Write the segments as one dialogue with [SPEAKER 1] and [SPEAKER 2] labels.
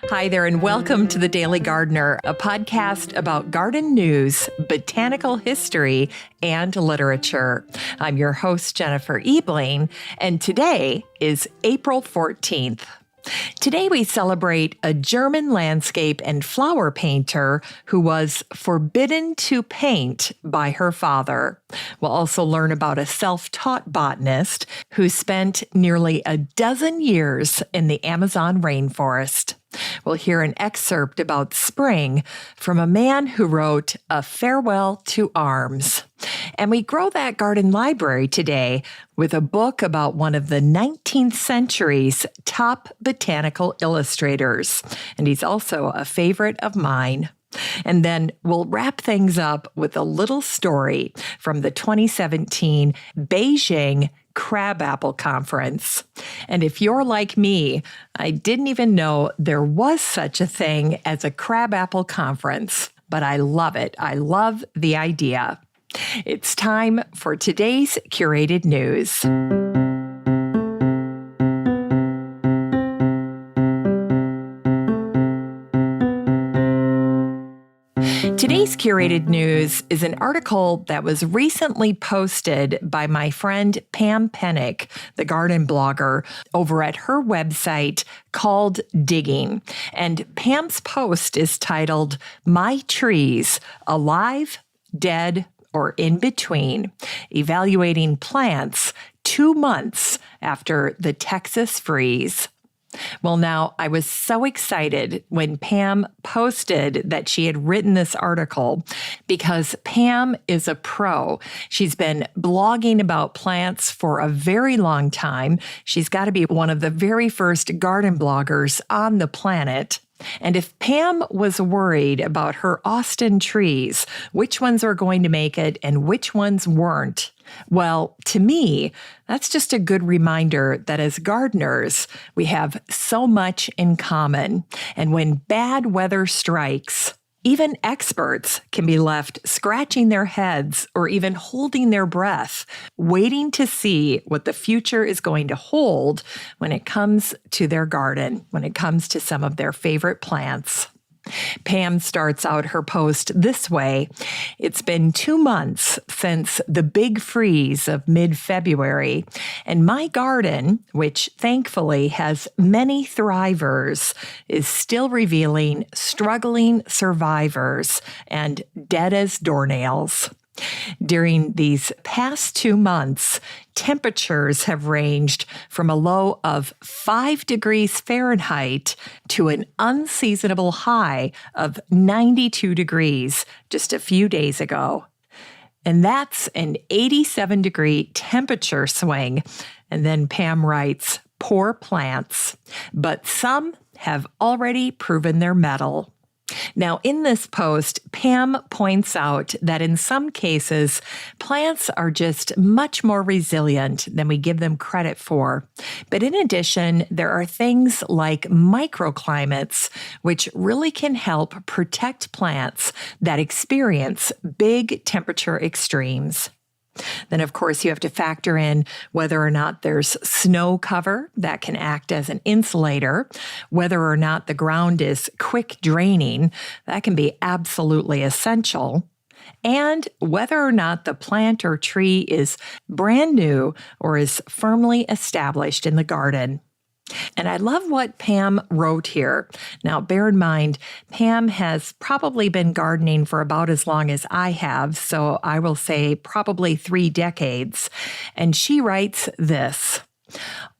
[SPEAKER 1] Hi there, and welcome to The Daily Gardener, a podcast about garden news, botanical history, and literature. I'm your host, Jennifer Ebling, and today is April 14th. Today we celebrate a German landscape and flower painter who was forbidden to paint by her father. We'll also learn about a self-taught botanist who spent nearly a dozen years in the Amazon rainforest. We'll hear an excerpt about spring from a man who wrote A Farewell to Arms. And we grow that garden library today with a book about one of the 19th century's top botanical illustrators. And he's also a favorite of mine. And then we'll wrap things up with a little story from the 2017 Beijing Crabapple Conference. And if you're like me, I didn't even know there was such a thing as a crabapple conference, but I love it. I love the idea. It's time for today's curated news. Today's curated news is an article that was recently posted by my friend Pam Pennick, the garden blogger, over at her website called Digging. And Pam's post is titled, My Trees, Alive, Dead, or In Between, Evaluating Plants 2 months after the Texas freeze. Well, now, I was so excited when Pam posted that she had written this article because Pam is a pro. She's been blogging about plants for a very long time. She's got to be one of the very first garden bloggers on the planet. And if Pam was worried about her Austin trees, which ones were going to make it and which ones weren't, well, to me, that's just a good reminder that as gardeners, we have so much in common. And when bad weather strikes, even experts can be left scratching their heads or even holding their breath, waiting to see what the future is going to hold when it comes to their garden, when it comes to some of their favorite plants. Pam starts out her post this way. It's been 2 months since the big freeze of mid-February, and my garden, which thankfully has many thrivers, is still revealing struggling survivors and dead as doornails. During these past 2 months, temperatures have ranged from a low of 5 degrees Fahrenheit to an unseasonable high of 92 degrees just a few days ago. And that's an 87-degree temperature swing. And then Pam writes, poor plants, but some have already proven their mettle. Now, in this post, Pam points out that in some cases, plants are just much more resilient than we give them credit for. But in addition, there are things like microclimates, which really can help protect plants that experience big temperature extremes. Then, of course, you have to factor in whether or not there's snow cover that can act as an insulator, whether or not the ground is quick draining, that can be absolutely essential, and whether or not the plant or tree is brand new or is firmly established in the garden. And I love what Pam wrote here. Now, bear in mind, Pam has probably been gardening for about as long as I have, so I will say probably 3 decades. And she writes this,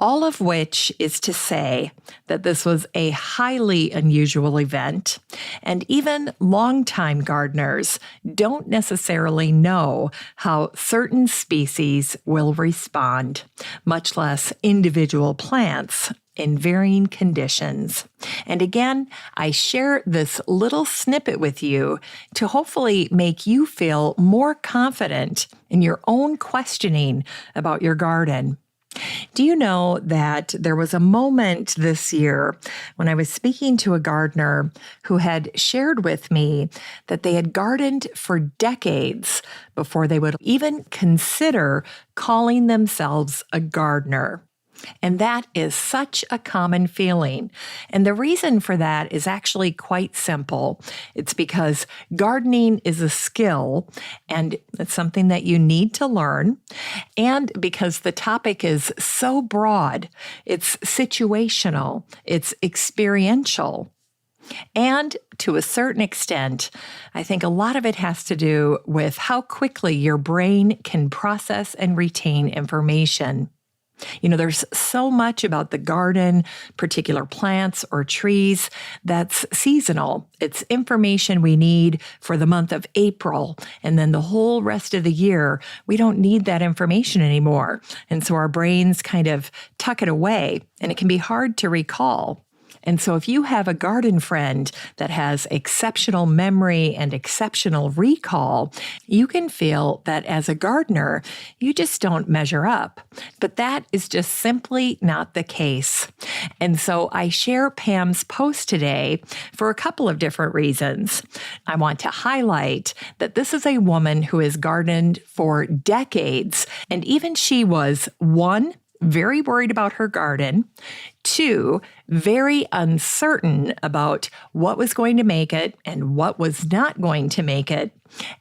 [SPEAKER 1] all of which is to say that this was a highly unusual event, and even longtime gardeners don't necessarily know how certain species will respond, much less individual plants in varying conditions. And again, I share this little snippet with you to hopefully make you feel more confident in your own questioning about your garden. Do you know that there was a moment this year when I was speaking to a gardener who had shared with me that they had gardened for decades before they would even consider calling themselves a gardener? And that is such a common feeling. And the reason for that is actually quite simple. It's because gardening is a skill and it's something that you need to learn. And because the topic is so broad, it's situational, it's experiential. And to a certain extent, I think a lot of it has to do with how quickly your brain can process and retain information. There's so much about the garden, particular plants or trees, that's seasonal. It's information we need for the month of April. And then the whole rest of the year, we don't need that information anymore. And so our brains kind of tuck it away, and it can be hard to recall. And so if you have a garden friend that has exceptional memory and exceptional recall, you can feel that as a gardener, you just don't measure up. But that is just simply not the case. And so I share Pam's post today for a couple of different reasons. I want to highlight that this is a woman who has gardened for decades, and even she was, one, very worried about her garden, two, very uncertain about what was going to make it and what was not going to make it,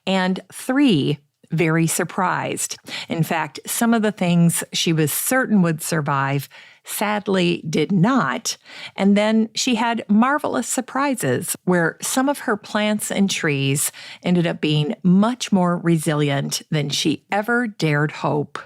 [SPEAKER 1] and three, very surprised. In fact, some of the things she was certain would survive sadly did not. And then she had marvelous surprises where some of her plants and trees ended up being much more resilient than she ever dared hope.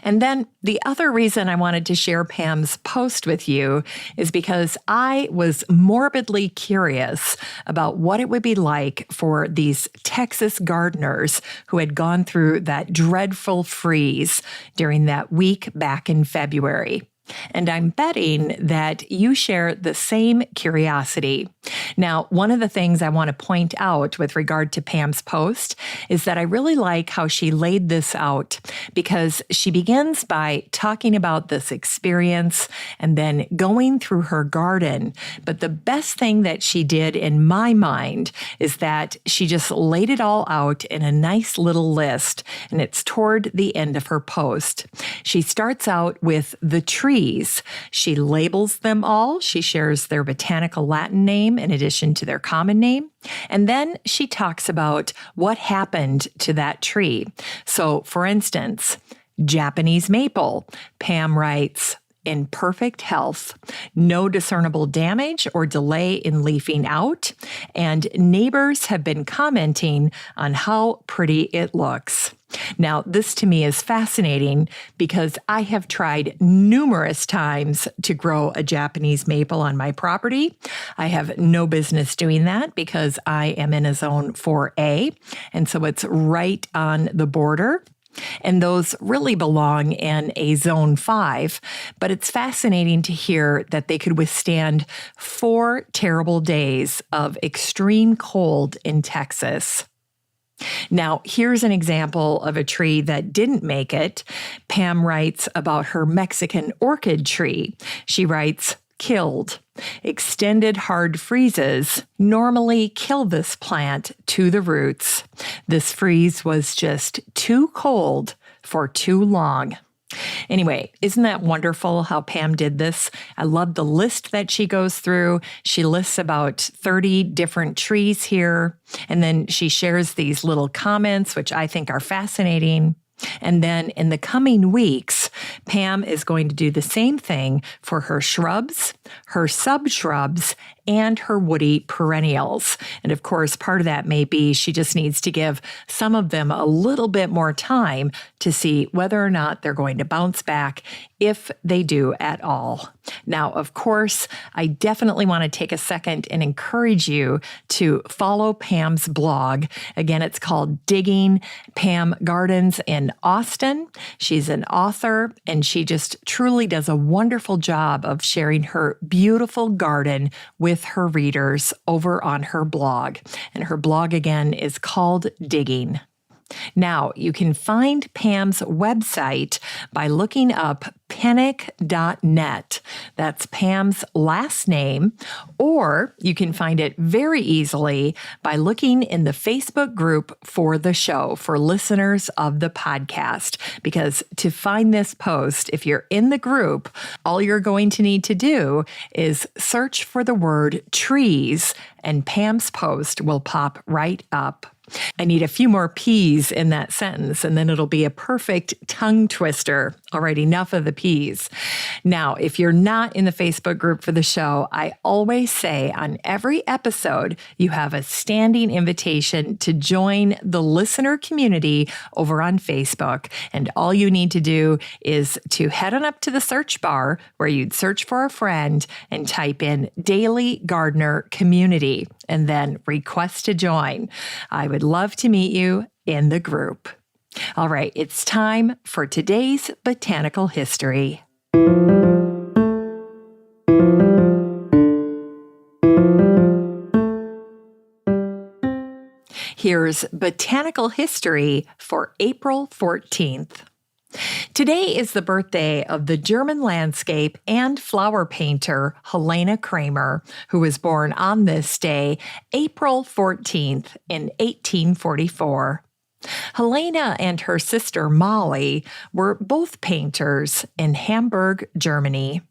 [SPEAKER 1] And then the other reason I wanted to share Pam's post with you is because I was morbidly curious about what it would be like for these Texas gardeners who had gone through that dreadful freeze during that week back in February. And I'm betting that you share the same curiosity. Now, one of the things I want to point out with regard to Pam's post is that I really like how she laid this out, because she begins by talking about this experience and then going through her garden. But the best thing that she did in my mind is that she just laid it all out in a nice little list, and it's toward the end of her post. She starts out with the trees. She labels them all. She shares their botanical Latin name in addition to their common name. And then she talks about what happened to that tree. So, for instance, Japanese maple. Pam writes, in perfect health, no discernible damage or delay in leafing out, and neighbors have been commenting on how pretty it looks. Now, this to me is fascinating because I have tried numerous times to grow a Japanese maple on my property. I have no business doing that because I am in a zone 4A, and so it's right on the border. And those really belong in a zone 5, but it's fascinating to hear that they could withstand 4 terrible days of extreme cold in Texas. Now, here's an example of a tree that didn't make it. Pam writes about her Mexican orchid tree. She writes, killed. Extended hard freezes normally kill this plant to the roots. This freeze was just too cold for too long. Anyway, isn't that wonderful how Pam did this? I love the list that she goes through. She lists about 30 different trees here, and then she shares these little comments, which I think are fascinating. And then in the coming weeks, Pam is going to do the same thing for her shrubs, her subshrubs, and her woody perennials. And of course, part of that may be she just needs to give some of them a little bit more time to see whether or not they're going to bounce back, if they do at all. Now, of course, I definitely want to take a second and encourage you to follow Pam's blog. Again, it's called Digging. Pam gardens in Austin. She's an author, and she just truly does a wonderful job of sharing her beautiful garden with her readers over on her blog. And her blog, again, is called Digging. Now, you can find Pam's website by looking up botanic.net. That's Pam's last name, or you can find it very easily by looking in the Facebook group for the show, for listeners of the podcast. Because to find this post, if you're in the group, all you're going to need to do is search for the word trees, and Pam's post will pop right up. I need a few more P's in that sentence, and then it'll be a perfect tongue twister. All right, enough of the P's. Now, if you're not in the Facebook group for the show, I always say on every episode, you have a standing invitation to join the listener community over on Facebook. And all you need to do is to head on up to the search bar where you'd search for a friend and type in Daily Gardener Community and then request to join. I would love to meet you in the group. All right, it's time for today's botanical history. Here's botanical history for April 14th. Today is the birthday of the German landscape and flower painter Helena Kramer, who was born on this day, April 14th, in 1844. Helena and her sister Molly were both painters in Hamburg, Germany.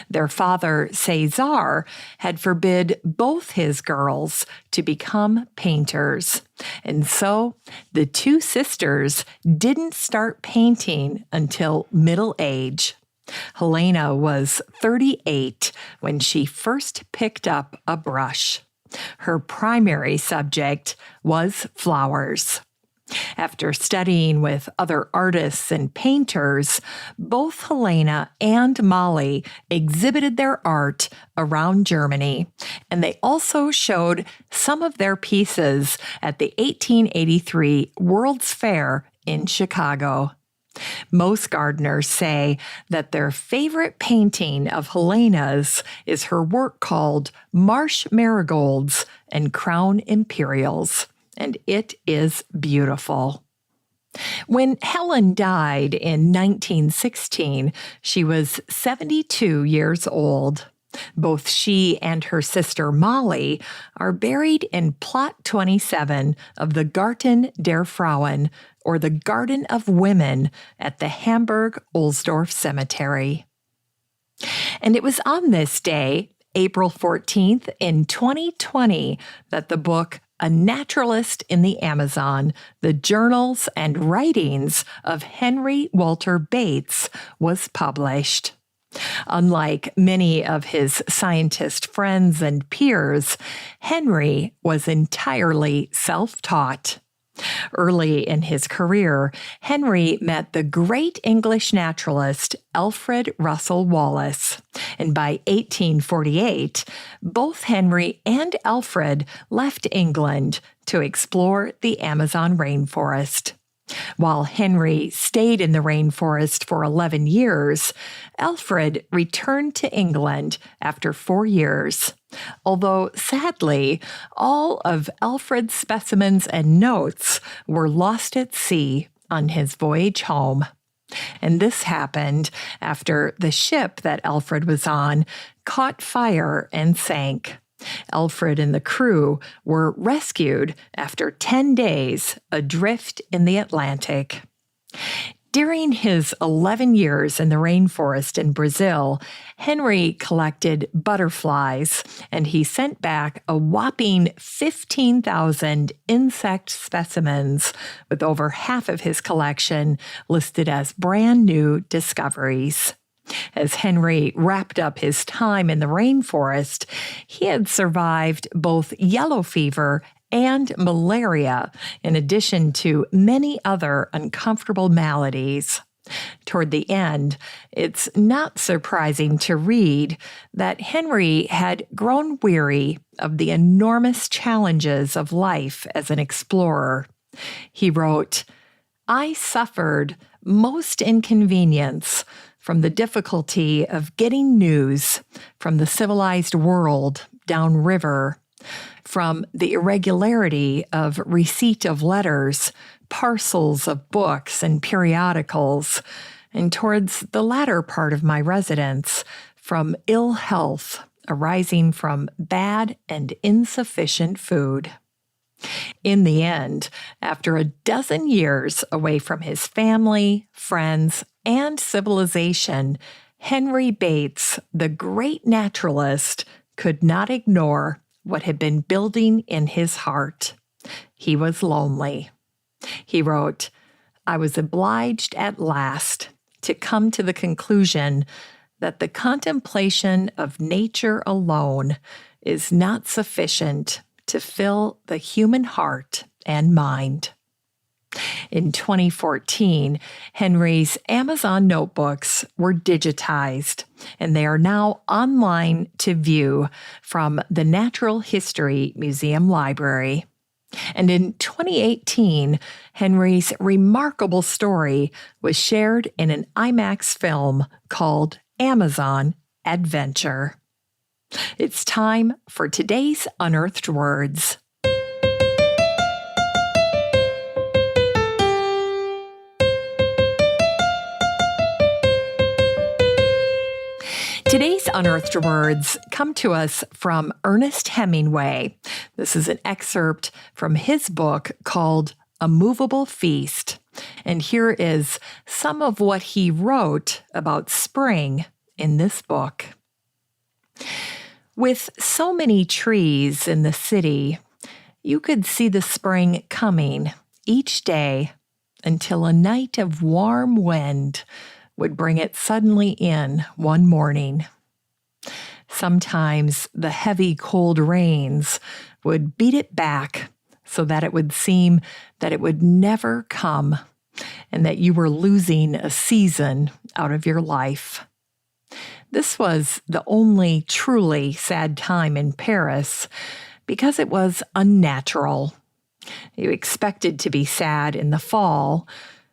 [SPEAKER 1] Their father, César, had forbid both his girls to become painters. And so the two sisters didn't start painting until middle age. Helena was 38 when she first picked up a brush. Her primary subject was flowers. After studying with other artists and painters, both Helena and Molly exhibited their art around Germany, and they also showed some of their pieces at the 1883 World's Fair in Chicago. Most gardeners say that their favorite painting of Helena's is her work called Marsh Marigolds and Crown Imperials. And it is beautiful. When Helen died in 1916, she was 72 years old. Both she and her sister Molly are buried in Plot 27 of the Garten der Frauen, or the Garden of Women, at the Hamburg-Ohlsdorf Cemetery. And it was on this day, April 14th, in 2020, that the book A Naturalist in the Amazon, the Journals and Writings of Henry Walter Bates was published. Unlike many of his scientist friends and peers, Henry was entirely self-taught. Early in his career, Henry met the great English naturalist Alfred Russel Wallace, and by 1848, both Henry and Alfred left England to explore the Amazon rainforest. While Henry stayed in the rainforest for 11 years, Alfred returned to England after 4 years. Although, sadly, all of Alfred's specimens and notes were lost at sea on his voyage home. And this happened after the ship that Alfred was on caught fire and sank. Alfred and the crew were rescued after 10 days adrift in the Atlantic. During his 11 years in the rainforest in Brazil, Henry collected butterflies, and he sent back a whopping 15,000 insect specimens, with over half of his collection listed as brand new discoveries. As Henry wrapped up his time in the rainforest, he had survived both yellow fever and malaria, in addition to many other uncomfortable maladies. Toward the end, it's not surprising to read that Henry had grown weary of the enormous challenges of life as an explorer. He wrote, "I suffered most inconvenience from the difficulty of getting news from the civilized world downriver, from the irregularity of receipt of letters, parcels of books and periodicals, and towards the latter part of my residence, from ill health arising from bad and insufficient food. In the end, after a dozen years away from his family, friends, and civilization, Henry Bates, the great naturalist, could not ignore what had been building in his heart. He was lonely. He wrote, "I was obliged at last to come to the conclusion that the contemplation of nature alone is not sufficient to fill the human heart and mind." In 2014, Henry's Amazon notebooks were digitized, and they are now online to view from the Natural History Museum Library. And in 2018, Henry's remarkable story was shared in an IMAX film called Amazon Adventure. It's time for today's Unearthed Words. Today's Unearthed Words come to us from Ernest Hemingway. This is an excerpt from his book called A Movable Feast. And here is some of what he wrote about spring in this book. With so many trees in the city, you could see the spring coming each day until a night of warm wind would bring it suddenly in one morning. Sometimes the heavy, cold rains would beat it back so that it would seem that it would never come and that you were losing a season out of your life. This was the only truly sad time in Paris because it was unnatural. You expected to be sad in the fall.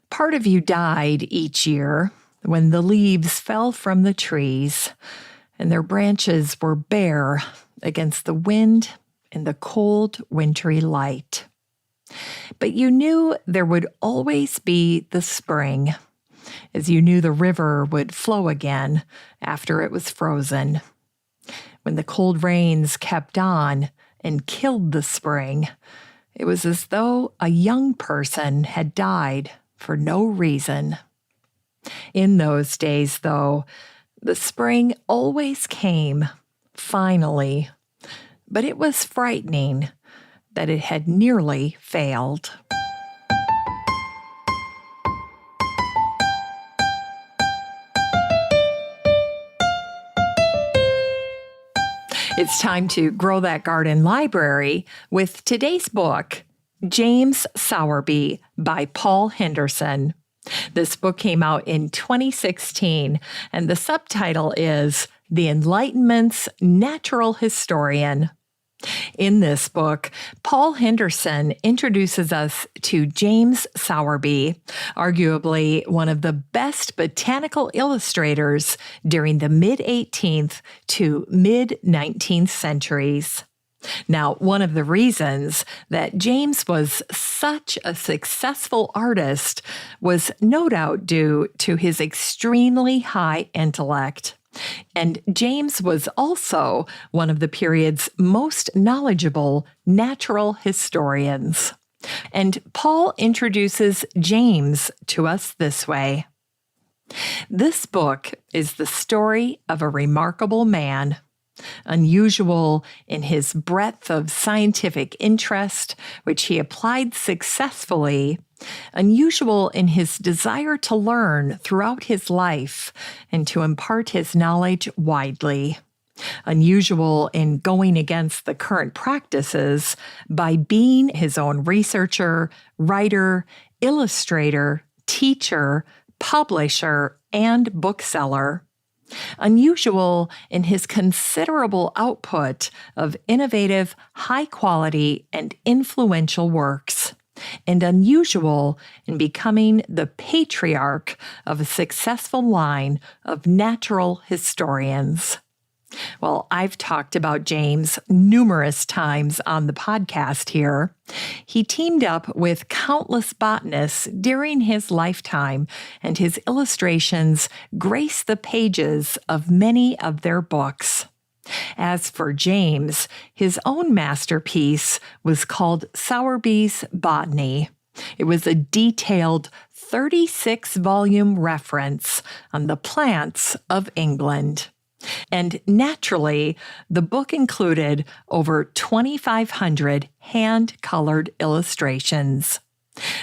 [SPEAKER 1] Part of you died each year when the leaves fell from the trees and their branches were bare against the wind and the cold, wintry light. But you knew there would always be the spring, as you knew the river would flow again after it was frozen. When the cold rains kept on and killed the spring, it was as though a young person had died for no reason. In those days, though, the spring always came, finally, but it was frightening that it had nearly failed. It's time to grow that garden library with today's book, James Sowerby by Paul Henderson. This book came out in 2016, and the subtitle is The Enlightenment's Natural Historian. In this book, Paul Henderson introduces us to James Sowerby, arguably one of the best botanical illustrators during the mid-18th to mid-19th centuries. Now, one of the reasons that James was such a successful artist was no doubt due to his extremely high intellect. And James was also one of the period's most knowledgeable natural historians. And Paul introduces James to us this way. This book is the story of a remarkable man, unusual in his breadth of scientific interest, which he applied successfully, unusual in his desire to learn throughout his life and to impart his knowledge widely, unusual in going against the current practices by being his own researcher, writer, illustrator, teacher, publisher, and bookseller. Unusual in his considerable output of innovative, high-quality, and influential works, and unusual in becoming the patriarch of a successful line of natural historians. Well, I've talked about James numerous times on the podcast here. He teamed up with countless botanists during his lifetime, and his illustrations grace the pages of many of their books. As for James, his own masterpiece was called Sowerby's Botany. It was a detailed 36-volume reference on the plants of England. And naturally, the book included over 2,500 hand-colored illustrations.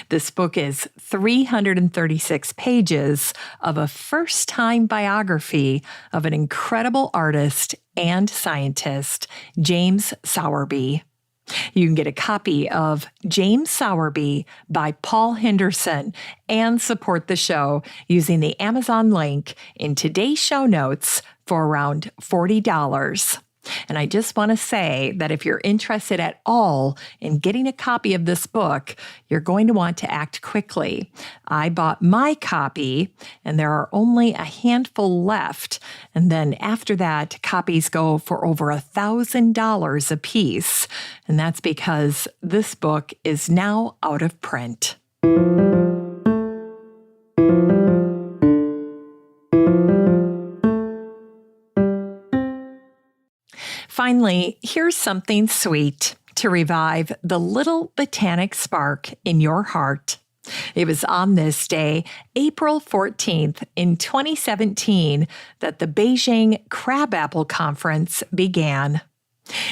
[SPEAKER 1] This book is 336 pages of a first-time biography of an incredible artist and scientist, James Sowerby. You can get a copy of James Sowerby by Paul Henderson and support the show using the Amazon link in today's show notes for around $40. And I just want to say that if you're interested at all in getting a copy of this book, you're going to want to act quickly. I bought my copy, and there are only a handful left. And then after that, copies go for over $1,000 a piece. And that's because this book is now out of print. Finally, here's something sweet to revive the little botanic spark in your heart. It was on this day, April 14th in 2017, that the Beijing Crabapple Conference began.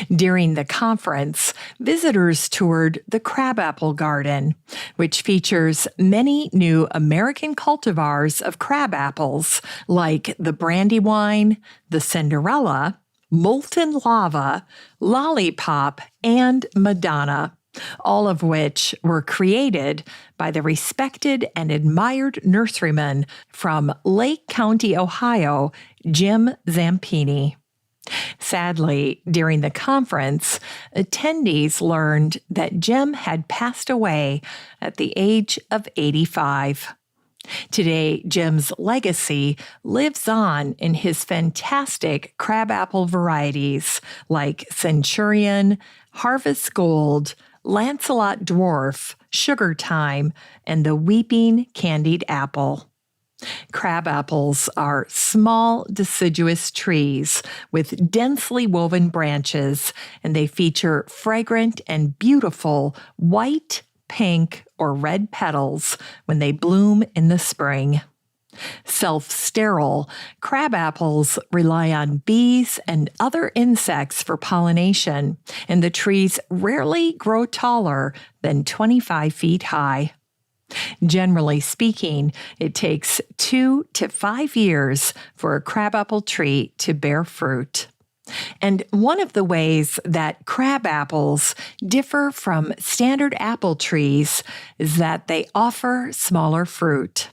[SPEAKER 1] During the conference, visitors toured the Crabapple Garden, which features many new American cultivars of crabapples like the Brandywine, the Cinderella, Molten Lava, Lollipop, and Madonna, all of which were created by the respected and admired nurseryman from Lake County, Ohio, Jim Zampini. Sadly, during the conference, attendees learned that Jim had passed away at the age of 85. Today, Jim's legacy lives on in his fantastic crabapple varieties like Centurion, Harvest Gold, Lancelot Dwarf, Sugar Time, and the Weeping Candied Apple. Crabapples are small, deciduous trees with densely woven branches, and they feature fragrant and beautiful white, pink, or red petals when they bloom in the spring. Self-sterile, crabapples rely on bees and other insects for pollination, and the trees rarely grow taller than 25 feet high. Generally speaking, it takes 2 to 5 years for a crabapple tree to bear fruit. And one of the ways that crabapples differ from standard apple trees is that they offer smaller fruit.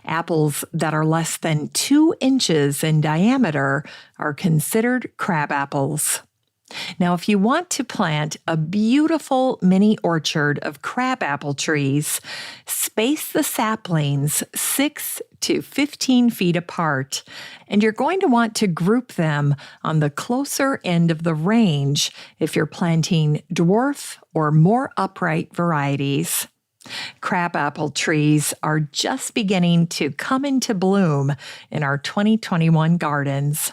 [SPEAKER 1] Apples that are less than 2 inches in diameter are considered crabapples. Now, if you want to plant a beautiful mini orchard of crabapple trees, space the saplings 6 to 15 feet apart, and you're going to want to group them on the closer end of the range if you're planting dwarf or more upright varieties. Crabapple trees are just beginning to come into bloom in our 2021 gardens.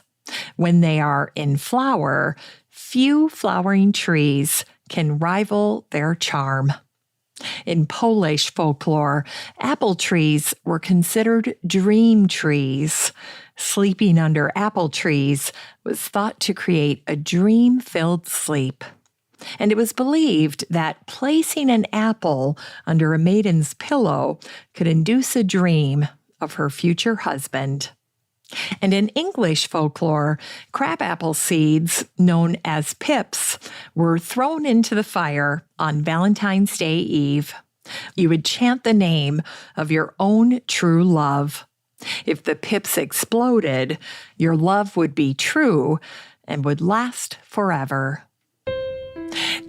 [SPEAKER 1] When they are in flower, few flowering trees can rival their charm. In Polish folklore, apple trees were considered dream trees. Sleeping under apple trees was thought to create a dream-filled sleep. And it was believed that placing an apple under a maiden's pillow could induce a dream of her future husband. And in English folklore, crabapple seeds, known as pips, were thrown into the fire on Valentine's Day Eve. You would chant the name of your own true love. If the pips exploded, your love would be true and would last forever.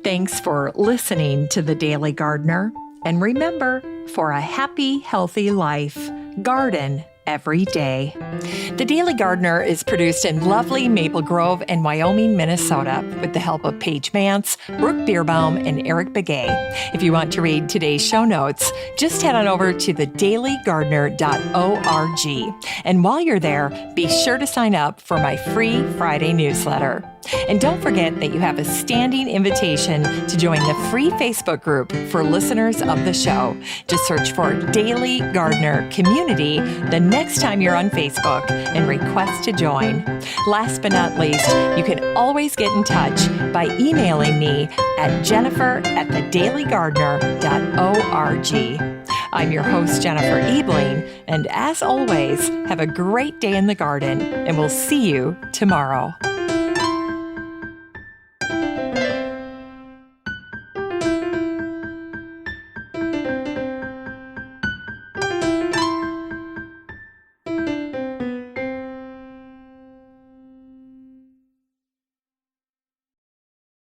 [SPEAKER 1] Thanks for listening to The Daily Gardener. And remember, for a happy, healthy life, garden every day. The Daily Gardener is produced in lovely Maple Grove and Wyoming, Minnesota, with the help of Paige Mance, Brooke Bierbaum, and Eric Begay. If you want to read today's show notes, just head on over to thedailygardener.org. And while you're there, be sure to sign up for my free Friday newsletter. And don't forget that you have a standing invitation to join the free Facebook group for listeners of the show. Just search for Daily Gardener Community the next time you're on Facebook and request to join. Last but not least, you can always get in touch by emailing me at jennifer@thedailygardener.org. I'm your host, Jennifer Ebling, and as always, have a great day in the garden, and we'll see you tomorrow.